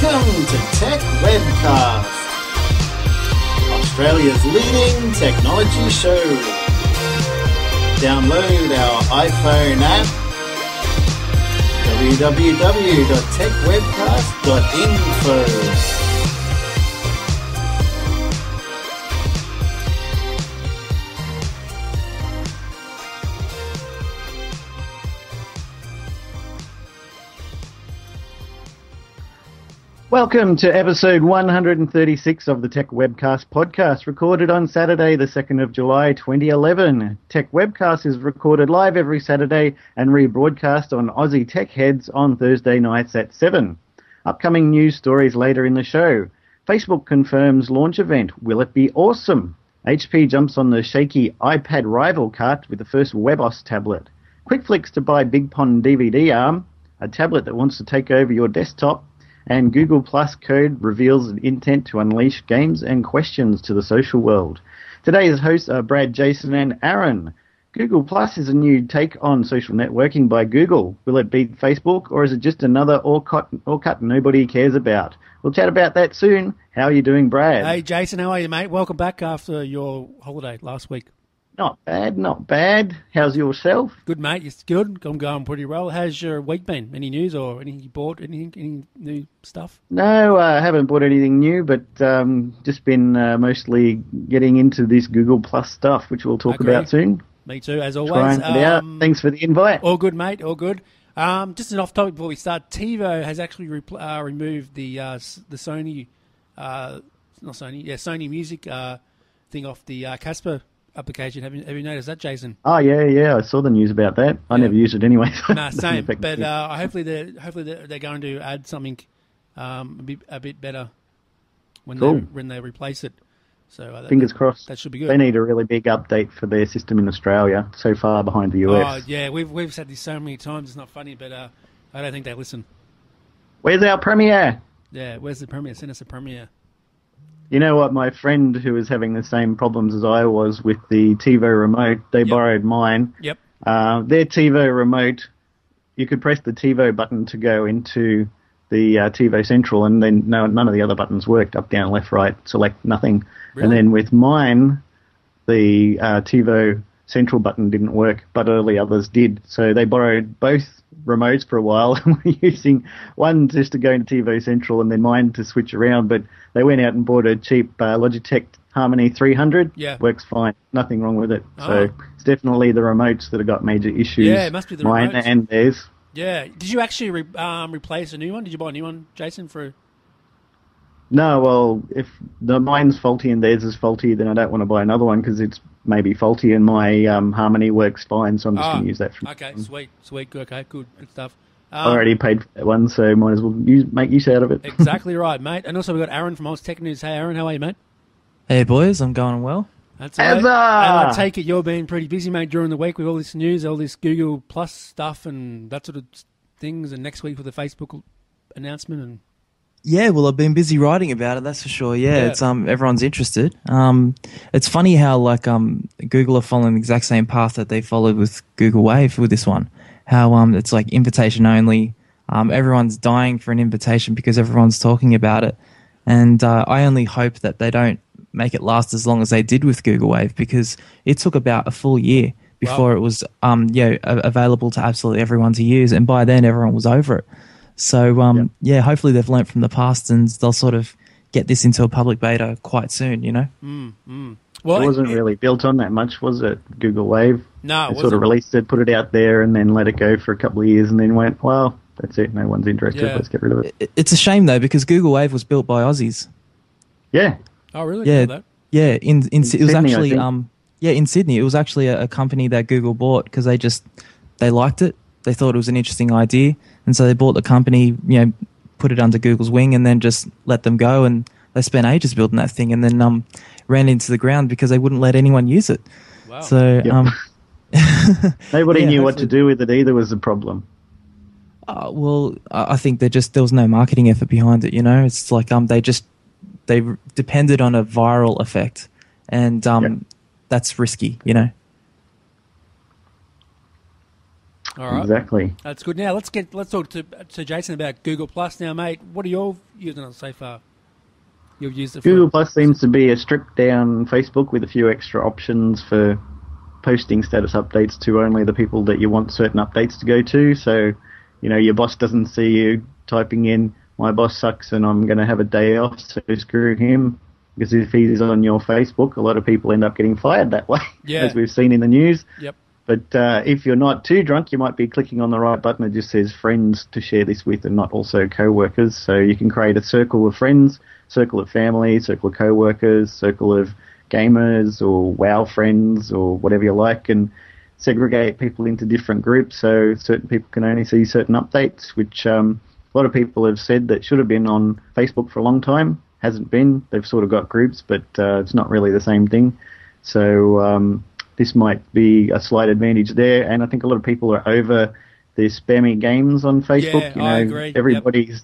Welcome to Tech Webcast, Australia's leading technology show. Download our iPhone app, www.techwebcast.info. Welcome to episode 136 of the Tech Webcast podcast, recorded on Saturday, the 2nd of July, 2011. Tech Webcast is recorded live every Saturday and rebroadcast on Aussie Tech Heads on Thursday nights at 7. Upcoming news stories later in the show. Facebook confirms launch event. Will it be awesome? HP jumps on the shaky iPad rival cart with the first WebOS tablet. Quickflix to buy Bigpond DVD arm, a tablet that wants to take over your desktop. And Google Plus code reveals an intent to unleash games and questions to the social world. Today's hosts are Brad, Jason, and Aaron. Google Plus is a new take on social networking by Google. Will it beat Facebook, or is it just another all-cut nobody cares about? We'll chat about that soon. How are you doing, Brad? Hey, Jason, how are you, mate? Welcome back after your holiday last week. Not bad, not bad. How's yourself? Good, mate. It's good. I'm going pretty well. How's your week been? Any news or anything you bought? Anything? Any new stuff? No, I haven't bought anything new, but just been mostly getting into this Google Plus stuff, which we'll talk about soon. Me too, as always. Trying it out. Thanks for the invite. All good, mate. All good. Just an off topic before we start. TiVo has actually removed the Sony, Sony Music thing off the Casper application. Have you noticed that, Jason? Oh yeah, I saw the news about that. I never used it anyway. So no, same. But hopefully they're going to add something a bit better when they replace it. So fingers crossed. That should be good. They need a really big update for their system in Australia. So far behind the US. Oh yeah, we've said this so many times. It's not funny, but I don't think they listen. Where's our premiere? Yeah, where's the premiere? Send us a premiere. You know what? My friend who was having the same problems as I was with the TiVo remote, they borrowed mine. Yep. Their TiVo remote, you could press the TiVo button to go into the TiVo Central, and then none of the other buttons worked. Up, down, left, right, select, nothing. Really? And then with mine, the TiVo Central button didn't work, but early others did. So they borrowed both remotes for a while and were using one just to go into TiVo Central and then mine to switch around, but they went out and bought a cheap Logitech Harmony 300. Yeah. Works fine. Nothing wrong with it. Oh. So it's definitely the remotes that have got major issues. Yeah, it must be the mine remotes. And theirs. Yeah. Did you actually replace a new one? Did you buy a new one, Jason, for... No, well, if mine's faulty and theirs is faulty, then I don't want to buy another one because it's maybe faulty and my Harmony works fine, so I'm just going to use that. Okay, sweet. Okay, good stuff. I already paid for that one, so might as well make use out of it. Exactly right, mate. And also we've got Aaron from Oz Tech News. Hey, Aaron, how are you, mate? Hey, boys, I'm going well. That's right. And I take it you're being pretty busy, mate, during the week with all this news, all this Google Plus stuff and that sort of things, and next week with the Facebook announcement and... Yeah, well, I've been busy writing about it. That's for sure. Yeah, it's everyone's interested. It's funny how Google are following the exact same path that they followed with Google Wave with this one. How it's like invitation only. Everyone's dying for an invitation because everyone's talking about it, and I only hope that they don't make it last as long as they did with Google Wave, because it took about a full year before it was available to absolutely everyone to use, and by then everyone was over it. So, hopefully they've learnt from the past and they'll sort of get this into a public beta quite soon, you know? Well, it wasn't really built on that much, was it, Google Wave? No, They sort of released it, put it out there, and then let it go for a couple of years, and then went, well, that's it, no one's interested, let's get rid of it. It's a shame, though, because Google Wave was built by Aussies. Yeah. Oh, really? Yeah, it was Sydney, actually, in Sydney. It was actually a company that Google bought because they liked it. They thought it was an interesting idea, and so they bought the company, put it under Google's wing, and then just let them go. And they spent ages building that thing, and then ran into the ground because they wouldn't let anyone use it. Wow. So nobody knew what to do with it either. Was the problem? Well, I think there was no marketing effort behind it. It's like they depended on a viral effect, and that's risky. All right. Exactly. That's good. Now let's talk to Jason about Google Plus. Now, mate, what are you using it so far? You've used it. Google Plus seems to be a stripped down Facebook with a few extra options for posting status updates to only the people that you want certain updates to go to. So, your boss doesn't see you typing in, "My boss sucks and I'm going to have a day off, so screw him." Because if he's on your Facebook, a lot of people end up getting fired that way, as we've seen in the news. Yep. But if you're not too drunk, you might be clicking on the right button that just says friends to share this with, and not also co-workers. So you can create a circle of friends, circle of family, circle of co-workers, circle of gamers or WoW friends or whatever you like, and segregate people into different groups so certain people can only see certain updates, which a lot of people have said that should have been on Facebook for a long time. Hasn't been. They've sort of got groups, but it's not really the same thing. So this might be a slight advantage there, and I think a lot of people are over the spammy games on Facebook. Yeah, I agree. Everybody's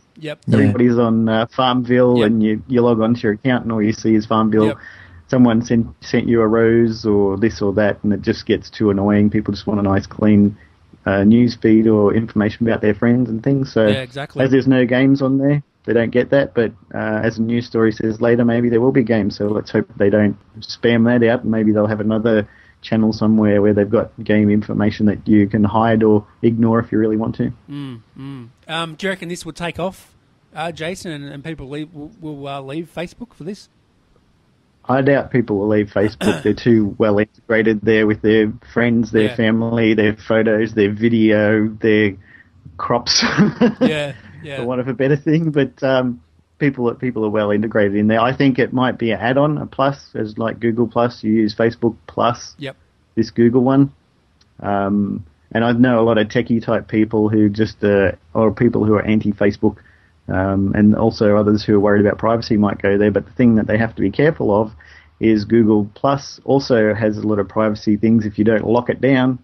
on Farmville, and you log onto your account and all you see is Farmville. Yep. Someone sent you a rose or this or that, and it just gets too annoying. People just want a nice, clean news feed or information about their friends and things. So exactly. As there's no games on there, they don't get that. But as a news story says later, maybe there will be games. So let's hope they don't spam that out, and maybe they'll have another channel somewhere where they've got game information that you can hide or ignore if you really want to. Do you reckon this would take off, Jason, and people will leave Facebook for this? I doubt people will leave Facebook. They're too well integrated there with their friends, their family, their photos, their video, their crops. For want of a better thing. But people are well integrated in there. I think it might be an add-on, a plus, as like Google Plus. You use Facebook Plus. Yep. This Google one. And I know a lot of techie type people who just or people who are anti-Facebook. And also others who are worried about privacy might go there, but the thing that they have to be careful of is Google Plus also has a lot of privacy things. If you don't lock it down,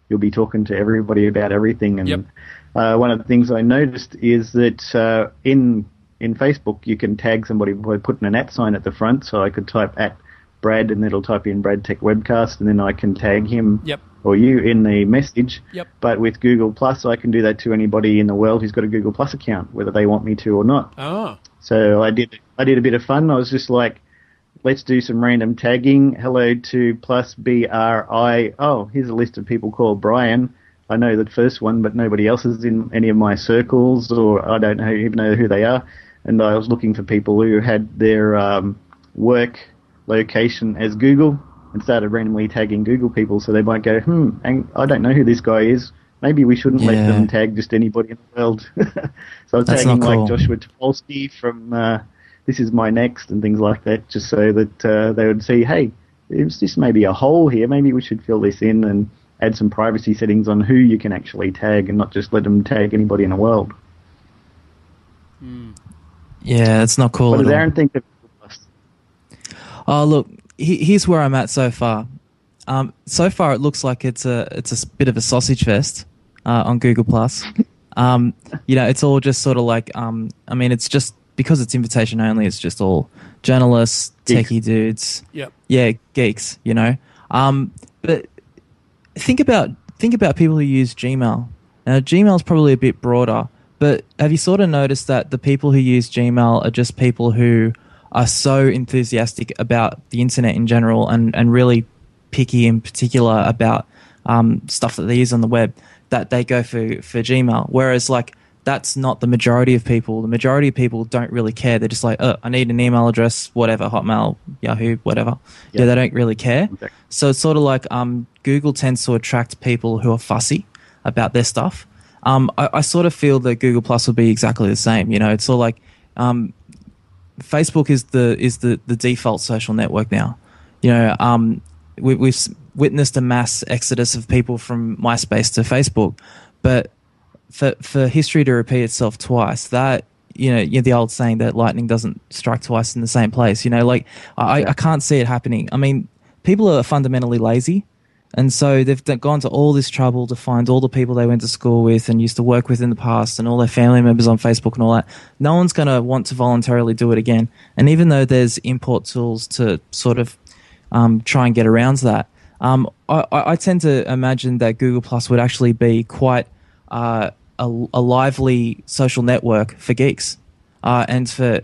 you'll be talking to everybody about everything. And one of the things I noticed is that in Facebook you can tag somebody by putting an @ sign at the front, so I could type @Brad and it'll type in Brad Tech Webcast, and then I can tag him or you in the message. But with Google Plus, I can do that to anybody in the world who's got a Google Plus account, whether they want me to or not. So I did a bit of fun. I was just like, let's do some random tagging. Hello to plus BRI. Oh, here's a list of people called Brian. I know the first one, but nobody else is in any of my circles, or I don't even know who they are. And I was looking for people who had their work location as Google, and started randomly tagging Google people, so they might go, I don't know who this guy is. Maybe we shouldn't let them tag just anybody in the world. So I was tagging like Joshua Topolsky from This Is My Next and things like that, just so that they would see, hey, this may be a hole here. Maybe we should fill this in and add some privacy settings on who you can actually tag and not just let them tag anybody in the world. Yeah, it's not cool. What does Aaron think of this? Oh, look, here's where I'm at so far. So far, it looks like it's a bit of a sausage fest on Google Plus. It's all just sort of like, it's just because it's invitation only. It's just all journalists, techie dudes. Yeah, geeks. But think about people who use Gmail. Now, Gmail's probably a bit broader, but have you sort of noticed that the people who use Gmail are just people who are so enthusiastic about the internet in general and really picky in particular about stuff that they use on the web, that they go for Gmail. Whereas, like, that's not the majority of people. The majority of people don't really care. They're just like, I need an email address, whatever, Hotmail, Yahoo, whatever. Yeah, they don't really care. Exactly. So it's sort of like Google tends to attract people who are fussy about their stuff. I sort of feel that Google Plus will be exactly the same. It's sort of like Facebook is the default social network now. We've witnessed a mass exodus of people from MySpace to Facebook, but for history to repeat itself twice, that the old saying that lightning doesn't strike twice in the same place. I can't see it happening. I mean, people are fundamentally lazy, and so they've gone to all this trouble to find all the people they went to school with and used to work with in the past and all their family members on Facebook and all that. No one's going to want to voluntarily do it again. And even though there's import tools to sort of try and get around that, I tend to imagine that Google Plus would actually be quite a lively social network for geeks, and for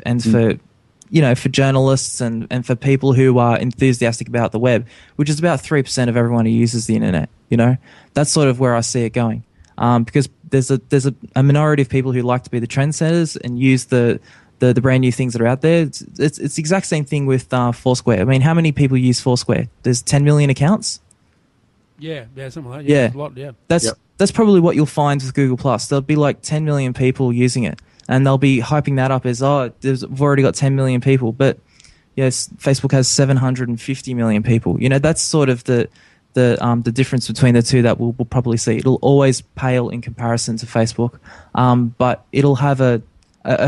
for journalists and for people who are enthusiastic about the web, which is about 3% of everyone who uses the internet. That's sort of where I see it going, because there's a minority of people who like to be the trendsetters and use the brand new things that are out there. It's the exact same thing with Foursquare. I mean, how many people use Foursquare? There's 10 million accounts. Yeah, something like that. Yeah, a lot, yeah. That's probably what you'll find with Google Plus. There'll be like 10 million people using it, and they'll be hyping that up as, we've already got 10 million people. But yes, Facebook has 750 million people. That's sort of the difference between the two that we'll probably see. It'll always pale in comparison to Facebook, but it'll have a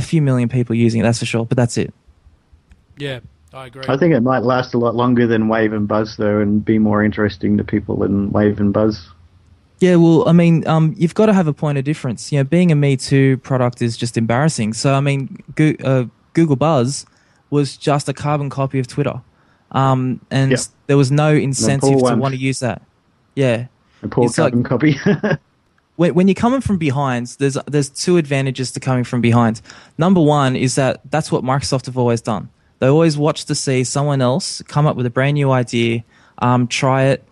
few million people using it, that's for sure. But that's it. Yeah, I agree. I think it might last a lot longer than Wave and Buzz, though, and be more interesting to people than Wave and Buzz. Yeah, well, I mean, you've got to have a point of difference. Being a Me Too product is just embarrassing. So, I mean, Google Buzz was just a carbon copy of Twitter, and there was no incentive to want to use that. Yeah, a poor carbon copy. When you're coming from behind, there's two advantages to coming from behind. Number one is that's what Microsoft have always done. They always watch to see someone else come up with a brand new idea, try it,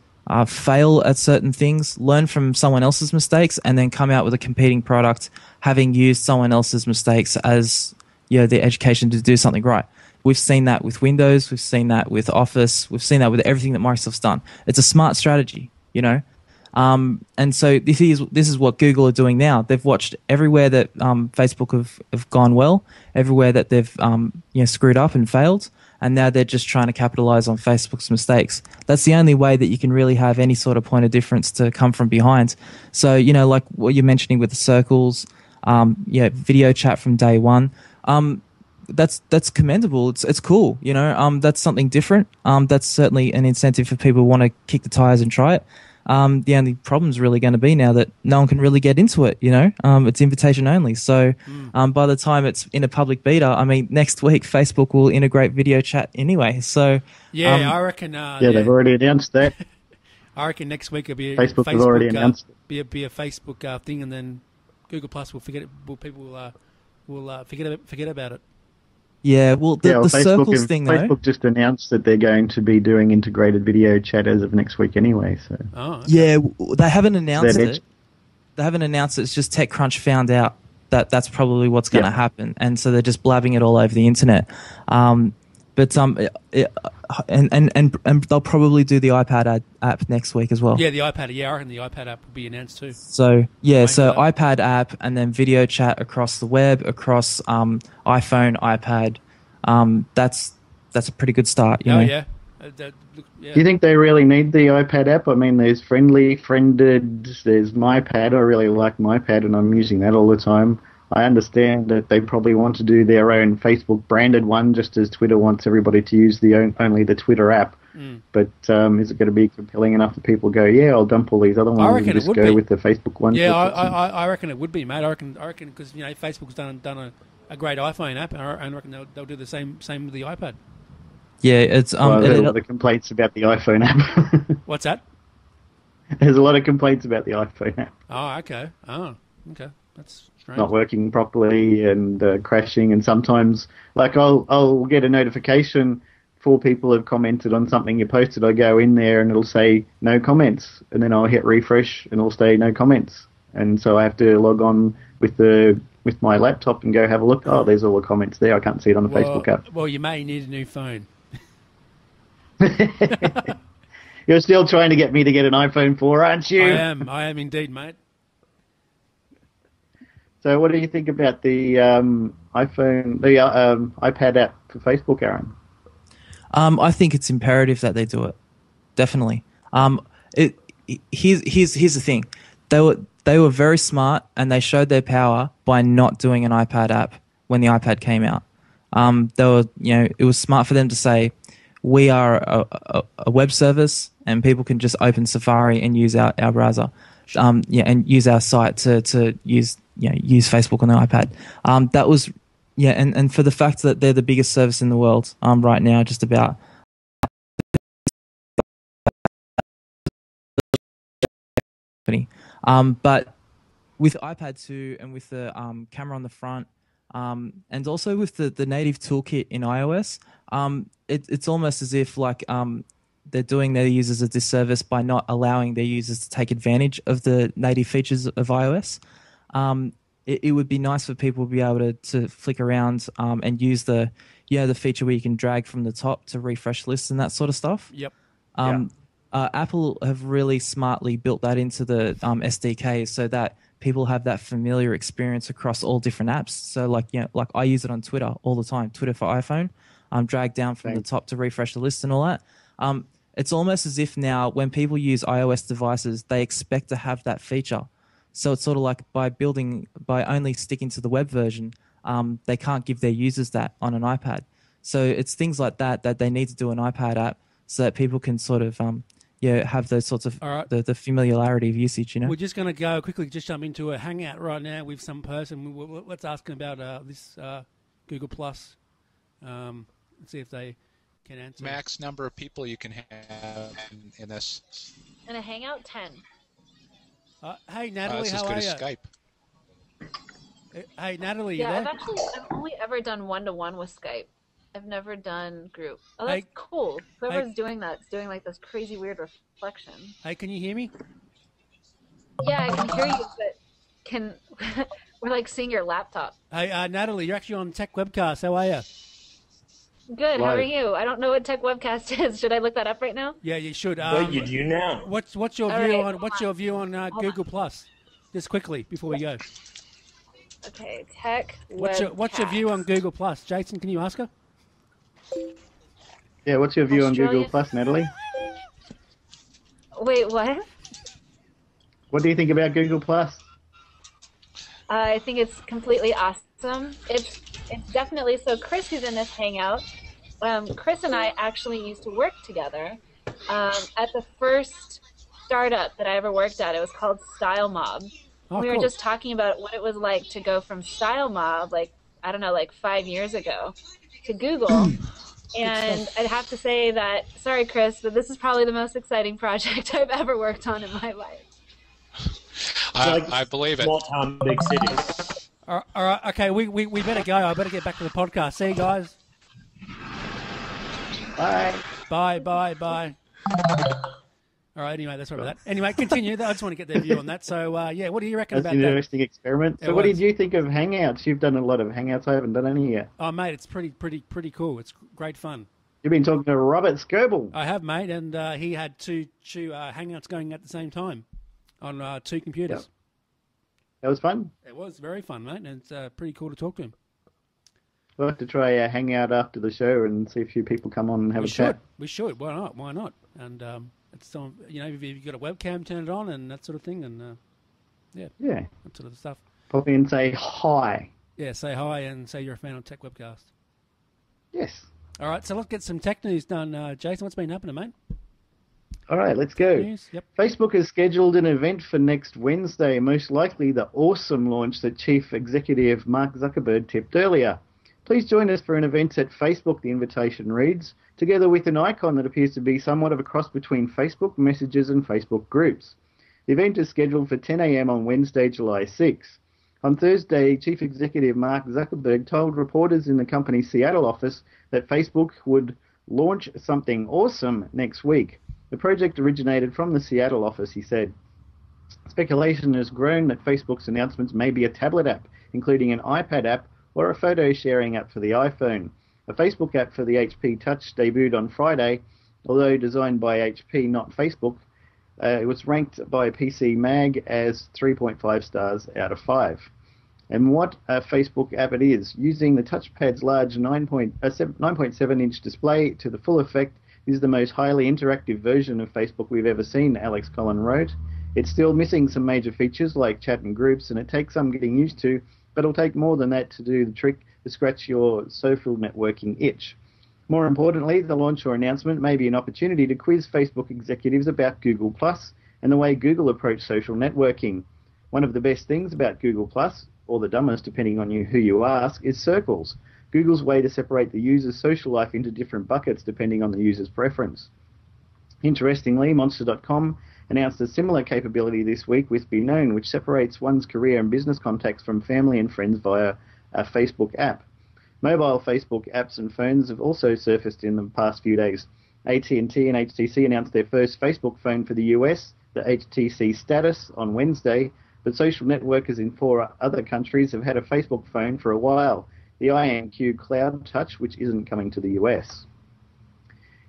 fail at certain things, learn from someone else's mistakes, and then come out with a competing product, having used someone else's mistakes as their education to do something right. We've seen that with Windows, we've seen that with Office, we've seen that with everything that Microsoft's done. It's a smart strategy, and so this is what Google are doing now. They've watched everywhere that Facebook have gone well, everywhere that they've screwed up and failed, and now they're just trying to capitalize on Facebook's mistakes. That's the only way that you can really have any sort of point of difference to come from behind. So like what you're mentioning with the circles, video chat from day one. That's commendable. It's cool. That's something different. That's certainly an incentive for people who want to kick the tires and try it. The only problem is really going to be now that no one can really get into it. It's invitation only. So by the time it's in a public beta, I mean, next week Facebook will integrate video chat anyway. So I reckon. They've already announced that. I reckon next week it'll be Facebook has already announced it. Be a Facebook thing, and then Google Plus will forget it. People will forget about it. Yeah, well, the circles thing, though. Facebook just announced that they're going to be doing integrated video chat as of next week anyway. So. Oh, okay. Yeah, they haven't announced it. They haven't announced it. It's just TechCrunch found out that that's probably what's going to happen, and so they're just blabbing it all over the internet. And they'll probably do the iPad app next week as well. Yeah, the iPad. Yeah, I reckon the iPad app will be announced too. So iPad app and then video chat across the web, across iPhone, iPad. That's a pretty good start. You know? Yeah. Do you think they really need the iPad app? I mean, there's Friendly, Friended, there's MyPad. I really like MyPad, and I'm using that all the time. I understand that they probably want to do their own Facebook-branded one, just as Twitter wants everybody to use only the Twitter app. But is it going to be compelling enough that people go, yeah, I'll dump all these other ones and just go with the Facebook one? Yeah, I reckon it would be, mate. I reckon because Facebook's done a great iPhone app, and I reckon they'll do the same with the iPad. Yeah, it's there's a lot of complaints about the iPhone app. What's that? There's a lot of complaints about the iPhone app. Oh, okay. That's strange. Not working properly and crashing, and sometimes, like, I'll get a notification. 4 people have commented on something you posted. I go in there and it'll say no comments, and then I'll hit refresh and it'll say no comments, and so I have to log on with my laptop and go have a look. Oh, there's all the comments there. I can't see it on the Facebook app. Well, you may need a new phone. You're still trying to get me to get an iPhone 4, aren't you? I am indeed, mate. So what do you think about the iPad app for Facebook, Aaron? I think it's imperative that they do it. Definitely. Here's the thing. They were very smart, and they showed their power by not doing an iPad app when the iPad came out. It was smart for them to say, we are a web service, and people can just open Safari and use our browser, and use our site to use Facebook on the iPad. That was. Yeah, and for the fact that they're the biggest service in the world right now, just about, company. But with iPad 2 and with the camera on the front, and also with the native toolkit in iOS, it's almost as if like they're doing their users a disservice by not allowing their users to take advantage of the native features of iOS. It would be nice for people to be able to flick around and use the feature where you can drag from the top to refresh lists and that sort of stuff. Yep. Apple have really smartly built that into the SDK so that people have that familiar experience across all different apps. So like I use it on Twitter all the time, Twitter for iPhone. Drag down from the top to refresh the list and all that. It's almost as if now when people use iOS devices, they expect to have that feature. So it's sort of like by only sticking to the web version, they can't give their users that on an iPad. So it's things like that they need to do an iPad app so that people can sort of have those sorts of the familiarity of usage. We're just going to go quickly, just jump into a hangout right now with some person. Let's ask them about this Google Plus. Let's see if they can answer. Max number of people you can have in this. In a hangout, 10. Hey Natalie, this is how good are as you? Skype. Hey Natalie, yeah, you there? I've only ever done one-to-one with Skype. I've never done group. Oh, that's cool. Whoever's doing that's doing like this crazy weird reflection. Hey, can you hear me? Yeah, I can hear you, but we're like seeing your laptop. Hey, Natalie, you're actually on Tech Webcast. How are you? Good. How are you? I don't know what Tech Webcast is. Should I look that up right now? Yeah, you should. What you do now? What's your view on Google Plus? Just quickly before we go. Okay, Tech Webcast. What's your view on Google Plus, Jason? Can you ask her? Yeah, what's your view on Google Plus, Natalie? Wait, what? What do you think about Google Plus? I think it's completely awesome. It's definitely so. Chris, who's in this hangout, Chris and I actually used to work together at the first startup that I ever worked at. It was called Style Mob. We were just talking about what it was like to go from Style Mob, like 5 years ago, to Google. And I'd have to say that, sorry, Chris, but this is probably the most exciting project I've ever worked on in my life. I believe it. Small town, big city. All right, okay, we better go. I better get back to the podcast. See you guys. Bye. All right, anyway, that's all right about that. Anyway, continue. I just want to get their view on that. So, what do you reckon about that? That's an interesting experiment. So what did you think of Hangouts? You've done a lot of Hangouts. I haven't done any yet. Oh, mate, it's pretty cool. It's great fun. You've been talking to Robert Scoble. I have, mate, and he had two Hangouts going at the same time on two computers. Yep. That was fun? It was very fun, mate, and it's pretty cool to talk to him. We'll have to try a Hangout after the show and see if a few people come on and have a chat. We should. Why not? And it's if you've got a webcam, turn it on and that sort of thing, and yeah, that sort of stuff. Pop in and say hi. Yeah, say hi and say you're a fan of Tech Webcast. Yes. All right, so let's get some tech news done. Jason, what's been happening, mate? All right, let's go. Yep. Facebook has scheduled an event for next Wednesday, most likely the awesome launch that Chief Executive Mark Zuckerberg tipped earlier. Please join us for an event at Facebook, the invitation reads, together with an icon that appears to be somewhat of a cross between Facebook Messages and Facebook Groups. The event is scheduled for 10 a.m. on Wednesday, July 6. On Thursday, Chief Executive Mark Zuckerberg told reporters in the company's Seattle office that Facebook would launch something awesome next week. The project originated from the Seattle office, he said. Speculation has grown that Facebook's announcements may be a tablet app, including an iPad app or a photo sharing app for the iPhone. A Facebook app for the HP Touch debuted on Friday, although designed by HP, not Facebook. It was ranked by PC Mag as 3.5 stars out of 5. And what a Facebook app it is. Using the touchpad's large 9.7-inch display to the full effect is the most highly interactive version of Facebook we've ever seen, Alex Collin wrote. It's still missing some major features like chat and groups, and it takes some getting used to, but it'll take more than that to do the trick to scratch your social networking itch. More importantly, the launch or announcement may be an opportunity to quiz Facebook executives about Google Plus and the way Google approached social networking. One of the best things about Google Plus, or the dumbest depending on who you ask, is circles, Google's way to separate the user's social life into different buckets depending on the user's preference. Interestingly, Monster.com announced a similar capability this week with announe, which separates one's career and business contacts from family and friends via a Facebook app. Mobile Facebook apps and phones have also surfaced in the past few days. AT&T and HTC announced their first Facebook phone for the US, the HTC Status, on Wednesday, but social networkers in 4 other countries have had a Facebook phone for a while, the IMQ Cloud Touch, which isn't coming to the US.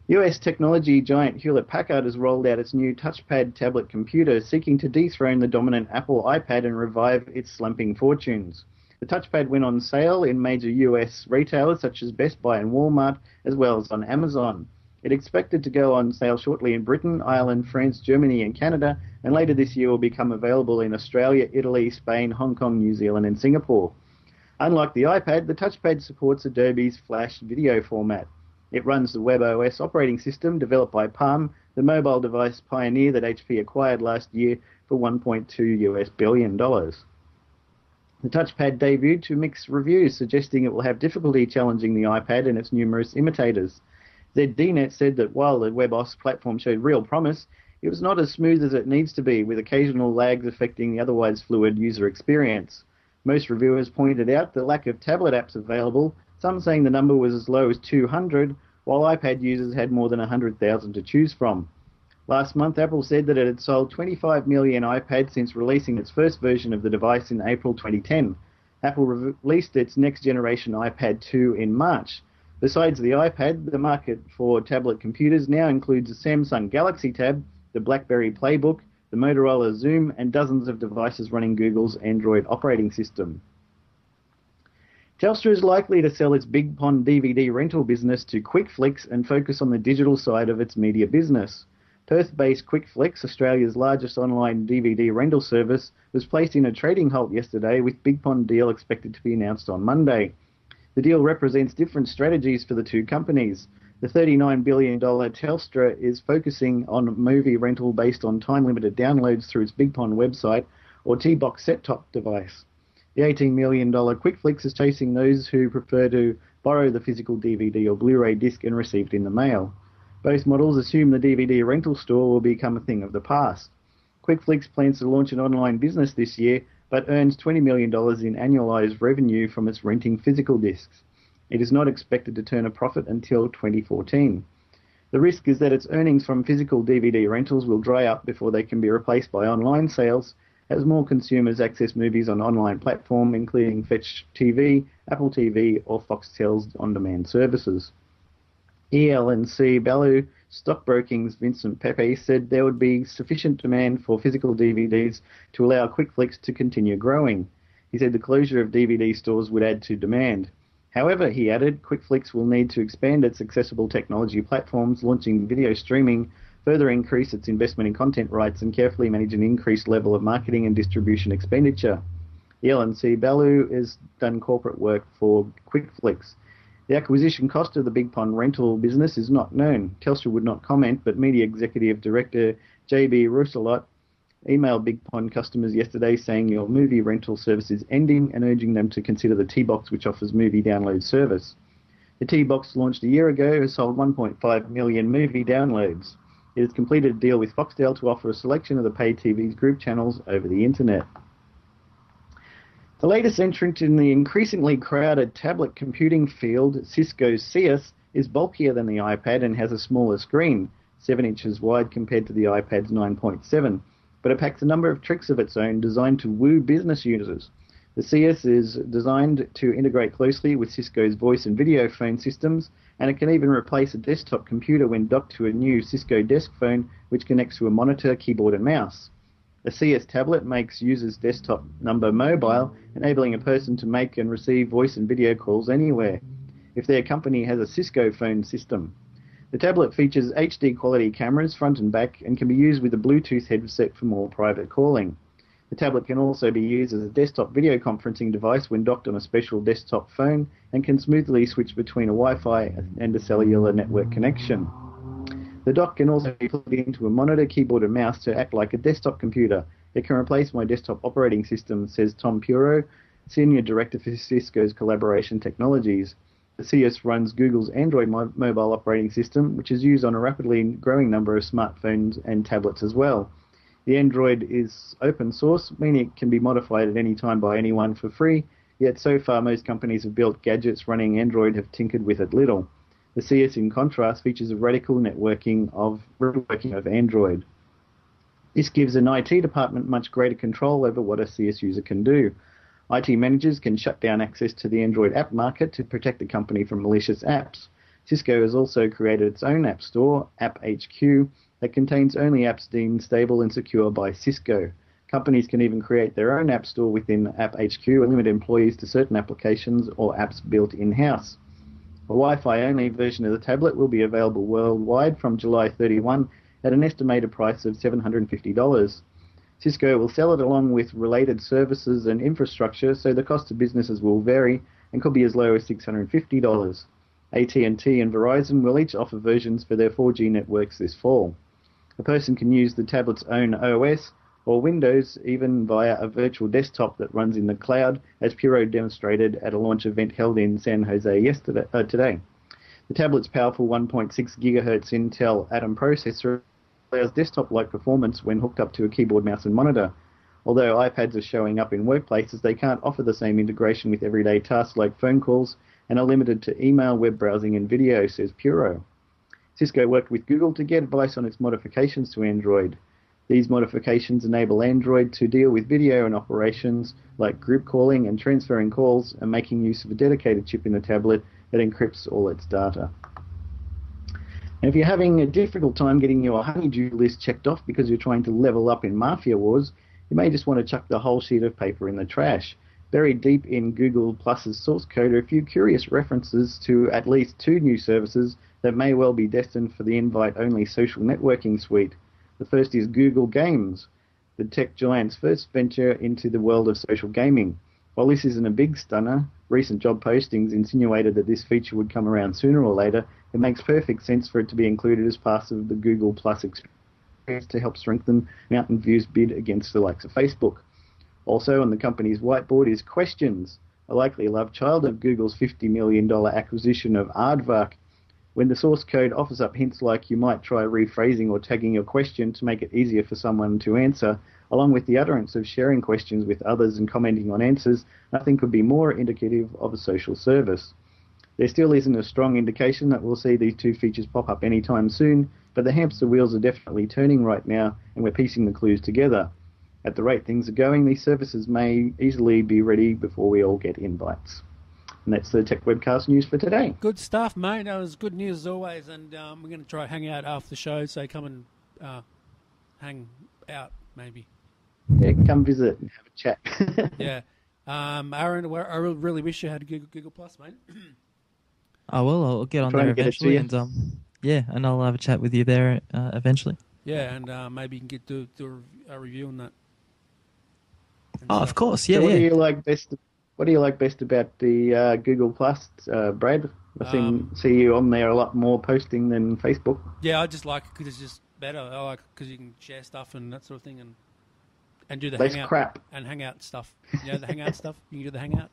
US technology giant Hewlett-Packard has rolled out its new touchpad tablet computer, seeking to dethrone the dominant Apple iPad and revive its slumping fortunes. The touchpad went on sale in major US retailers such as Best Buy and Walmart, as well as on Amazon. It's expected to go on sale shortly in Britain, Ireland, France, Germany and Canada, and later this year will become available in Australia, Italy, Spain, Hong Kong, New Zealand and Singapore. Unlike the iPad, the touchpad supports Adobe's Flash video format. It runs the WebOS operating system developed by Palm, the mobile device pioneer that HP acquired last year for $1.2 billion. The touchpad debuted to mixed reviews, suggesting it will have difficulty challenging the iPad and its numerous imitators. ZDNet said that while the WebOS platform showed real promise, it was not as smooth as it needs to be, with occasional lags affecting the otherwise fluid user experience. Most reviewers pointed out the lack of tablet apps available, some saying the number was as low as 200, while iPad users had more than 100,000 to choose from. Last month, Apple said that it had sold 25 million iPads since releasing its first version of the device in April 2010. Apple released its next-generation iPad 2 in March. Besides the iPad, the market for tablet computers now includes the Samsung Galaxy Tab, the BlackBerry Playbook, the Motorola Xoom, and dozens of devices running Google's Android operating system. Telstra is likely to sell its Bigpond DVD rental business to Quickflix and focus on the digital side of its media business. Perth-based Quickflix, Australia's largest online DVD rental service, was placed in a trading halt yesterday, with Bigpond deal expected to be announced on Monday. The deal represents different strategies for the two companies. The $39 billion Telstra is focusing on movie rental based on time-limited downloads through its Bigpond website or T-Box set-top device. The $18 million Quickflix is chasing those who prefer to borrow the physical DVD or Blu-ray disc and receive it in the mail. Both models assume the DVD rental store will become a thing of the past. Quickflix plans to launch an online business this year, but earns $20 million in annualized revenue from its renting physical discs. It is not expected to turn a profit until 2014. The risk is that its earnings from physical DVD rentals will dry up before they can be replaced by online sales, as more consumers access movies on online platforms, including Fetch TV, Apple TV, or Foxtel's on-demand services. EL&C Bellew Stockbroking's Vincent Pepe said there would be sufficient demand for physical DVDs to allow Quickflix to continue growing. He said the closure of DVD stores would add to demand. However, he added, Quickflix will need to expand its accessible technology platforms, launching video streaming, further increase its investment in content rights, and carefully manage an increased level of marketing and distribution expenditure. EL&C Bellew has done corporate work for Quickflix. The acquisition cost of the Bigpond rental business is not known. Telstra would not comment, but Media Executive Director J.B. Rousselot emailed Bigpond customers yesterday saying your movie rental service is ending and urging them to consider the T-Box, which offers movie download service. The T-Box, launched a year ago, has sold 1.5 million movie downloads. It has completed a deal with Foxtel to offer a selection of the pay TV's group channels over the internet. The latest entrant in the increasingly crowded tablet computing field, Cisco Cius, is bulkier than the iPad and has a smaller screen, 7 inches wide compared to the iPad's 9.7, but it packs a number of tricks of its own designed to woo business users. The Cius is designed to integrate closely with Cisco's voice and video phone systems, and it can even replace a desktop computer when docked to a new Cisco desk phone, which connects to a monitor, keyboard and mouse. The Cius tablet makes users' desktop number mobile, enabling a person to make and receive voice and video calls anywhere, if their company has a Cisco phone system. The tablet features HD quality cameras front and back and can be used with a Bluetooth headset for more private calling. The tablet can also be used as a desktop video conferencing device when docked on a special desktop phone and can smoothly switch between a Wi-Fi and a cellular network connection. The dock can also be plugged into a monitor, keyboard and mouse to act like a desktop computer. It can replace my desktop operating system, says Tom Puro, Senior Director for Cisco's Collaboration Technologies. The Cius runs Google's Android mobile operating system, which is used on a rapidly growing number of smartphones and tablets as well. The Android is open source, meaning it can be modified at any time by anyone for free, yet so far most companies have built gadgets running Android have tinkered with it little. The Cius, in contrast, features a radical networking of Android. This gives an IT department much greater control over what a Cius user can do. IT managers can shut down access to the Android app market to protect the company from malicious apps. Cisco has also created its own app store, App HQ, that contains only apps deemed stable and secure by Cisco. Companies can even create their own app store within App HQ and limit employees to certain applications or apps built in-house. A Wi-Fi only version of the tablet will be available worldwide from July 31 at an estimated price of $750. Cisco will sell it along with related services and infrastructure, so the cost to businesses will vary and could be as low as $650. AT&T and Verizon will each offer versions for their 4G networks this fall. A person can use the tablet's own OS or Windows, even via a virtual desktop that runs in the cloud, as Puro demonstrated at a launch event held in San Jose today. The tablet's powerful 1.6 GHz Intel Atom processor allows desktop-like performance when hooked up to a keyboard, mouse and monitor. Although iPads are showing up in workplaces, they can't offer the same integration with everyday tasks like phone calls and are limited to email, web browsing and video, says Puro. Cisco worked with Google to get advice on its modifications to Android. These modifications enable Android to deal with video and operations like group calling and transferring calls, and making use of a dedicated chip in the tablet that encrypts all its data. And if you're having a difficult time getting your honeydew list checked off because you're trying to level up in Mafia Wars, you may just want to chuck the whole sheet of paper in the trash. Buried deep in Google Plus's source code are a few curious references to at least 2 new services that may well be destined for the invite-only social networking suite. The first is Google Games, the tech giant's first venture into the world of social gaming. While this isn't a big stunner, recent job postings insinuated that this feature would come around sooner or later. It makes perfect sense for it to be included as part of the Google Plus experience to help strengthen Mountain View's bid against the likes of Facebook. Also on the company's whiteboard is Questions, a likely love child of Google's $50 million acquisition of Aardvark. When the source code offers up hints like you might try rephrasing or tagging your question to make it easier for someone to answer, along with the utterance of sharing questions with others and commenting on answers, nothing could be more indicative of a social service. There still isn't a strong indication that we'll see these 2 features pop up anytime soon, but the hamster wheels are definitely turning right now, and we're piecing the clues together. At the rate things are going, these services may easily be ready before we all get invites. And that's the Tech Webcast news for today. Good stuff, mate. That was good news as always, and we're going to try hang out after the show, so come and hang out, maybe. Yeah, come visit and have a chat. Yeah. Aaron, I really wish you had Google Plus, mate. Oh, well, I'll get on there eventually, and and I'll have a chat with you there eventually. Yeah, and maybe you can do a review on that. Oh, of course, yeah. So what do you like best? What do you like best about the Google Plus, Brad? I see you on there a lot more posting than Facebook. Yeah, I just like it because it's just better. I like it because you can share stuff and that sort of thing, and do the less hangout crap and hangout stuff. You know, the hangout stuff. You can do the hangout.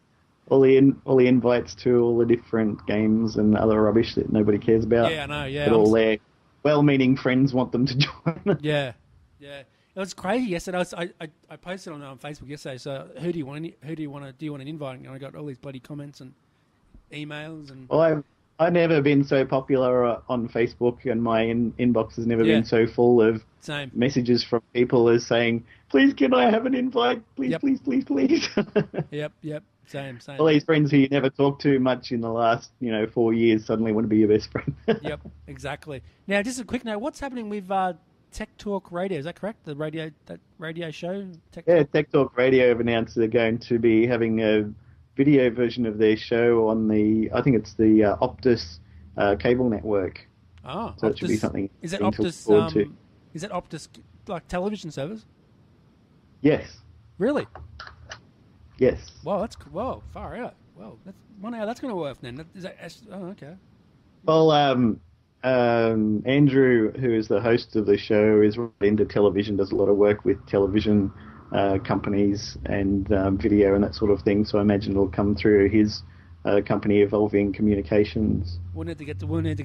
All the invites to all the different games and other rubbish that nobody cares about. Yeah, I know. Yeah, but all their well-meaning friends want them to join. Yeah. It was crazy yesterday. I posted on Facebook yesterday. So who do you want an invite? And I got all these bloody comments and emails and. Well, I've never been so popular on Facebook, and my inbox has never been so full of messages from people as saying, "Please, can I have an invite? Please, please, please, please." Yep. Same. All these friends who you never talked to much in the last 4 years suddenly want to be your best friend. Yep, exactly. Now, just a quick note: what's happening with Tech Talk Radio? Is that correct? The radio show? Tech Talk Radio have announced they're going to be having a video version of their show on I think it's the Optus cable network. Oh, so Optus, it should be something. Is that Optus? Is that Optus like television service? Yes. Really? Yes. Wow, far out. Wow, that's going to work then. Okay. Well, Andrew, who is the host of the show, is really into television, does a lot of work with television companies and video and that sort of thing. So I imagine it'll come through his company, Evolving Communications. We'll need to get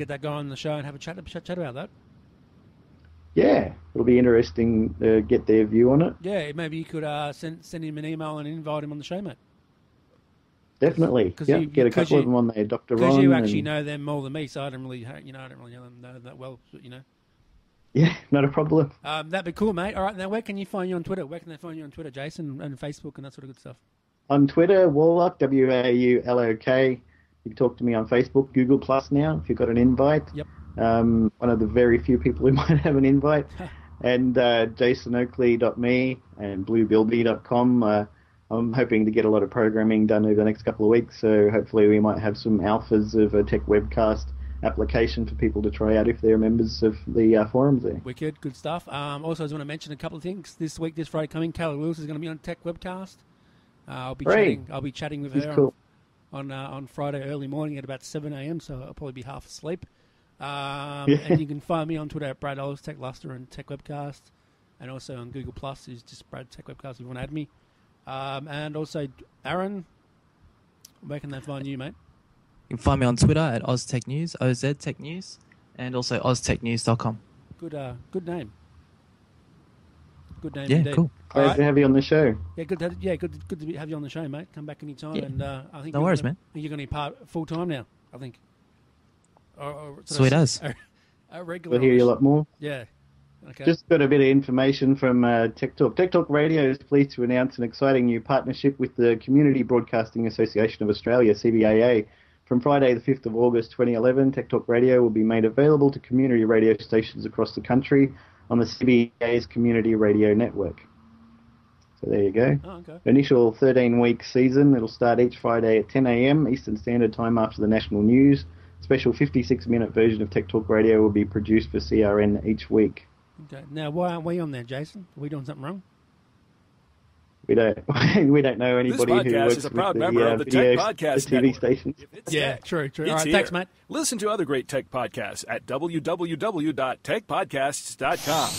that guy on the show and have a chat about that. yeah, it'll be interesting to get their view on it. Yeah, maybe you could send him an email and invite him on the show, mate. Definitely. Get a couple of them on there, Dr. Ron. Because you actually know them more than me, so I don't really know them that well, Yeah, not a problem. That'd be cool, mate. All right, now where can you find you on Twitter? Where can they find you on Twitter, Jason, and Facebook and that sort of good stuff? On Twitter, Warlock, WAULOK. You can talk to me on Facebook, Google Plus now, if you've got an invite. Yep. One of the very few people who might have an invite. And jasonoakley.me and bluebilby.com. I'm hoping to get a lot of programming done over the next couple of weeks, so hopefully we might have some alphas of a Tech Webcast application for people to try out if they're members of the forums there. Wicked, good stuff. Also, I just want to mention a couple of things. This Friday coming, Callie Lewis is going to be on Tech Webcast. I'll be chatting with her on Friday early morning at about 7 a.m, so I'll probably be half asleep. And you can find me on Twitter at Brad Ellis, Tech Luster, and Tech Webcast, and also on Google Plus is just Brad Tech Webcast if you want to add me. And also, Aaron, where can they find you, mate? You can find me on Twitter at OzTechNews, OZTechNews, and also OzTechNews.com. Good name. Good name yeah, indeed. Cool. Glad to have you on the show. Yeah, good to have you on the show, mate. Come back anytime. Yeah. And I think no worries, man. I think you're going to be full time now, I think. Sweet as. A regular. We'll hear you a lot more. Yeah. Okay. Just got a bit of information from Tech Talk. Tech Talk Radio is pleased to announce an exciting new partnership with the Community Broadcasting Association of Australia, CBAA. From Friday the 5th of August 2011, Tech Talk Radio will be made available to community radio stations across the country on the CBAA's Community Radio Network. So there you go. Oh, okay. Initial 13-week season. It'll start each Friday at 10 a.m. Eastern Standard Time after the national news. Special 56-minute version of Tech Talk Radio will be produced for CRN each week. Okay. Now, why aren't we on there, Jason? Are we doing something wrong? We don't know anybody who works is a proud with member of the Tech Podcast the TV Network. stations. Yeah, true. All right, here. thanks, mate. Listen to other great tech podcasts at www.techpodcasts.com.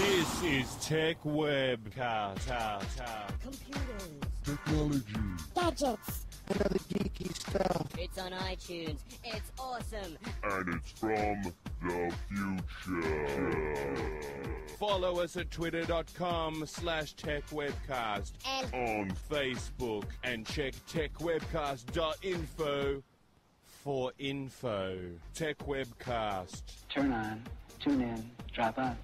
This is Tech Webcast. Computers. Technology. Gadgets. And other geeky stuff. It's on iTunes. It's awesome. And it's from the future. Follow us at twitter.com/techwebcast. And on Facebook. And check techwebcast.info for info. Tech Webcast. Turn on, tune in, drop on.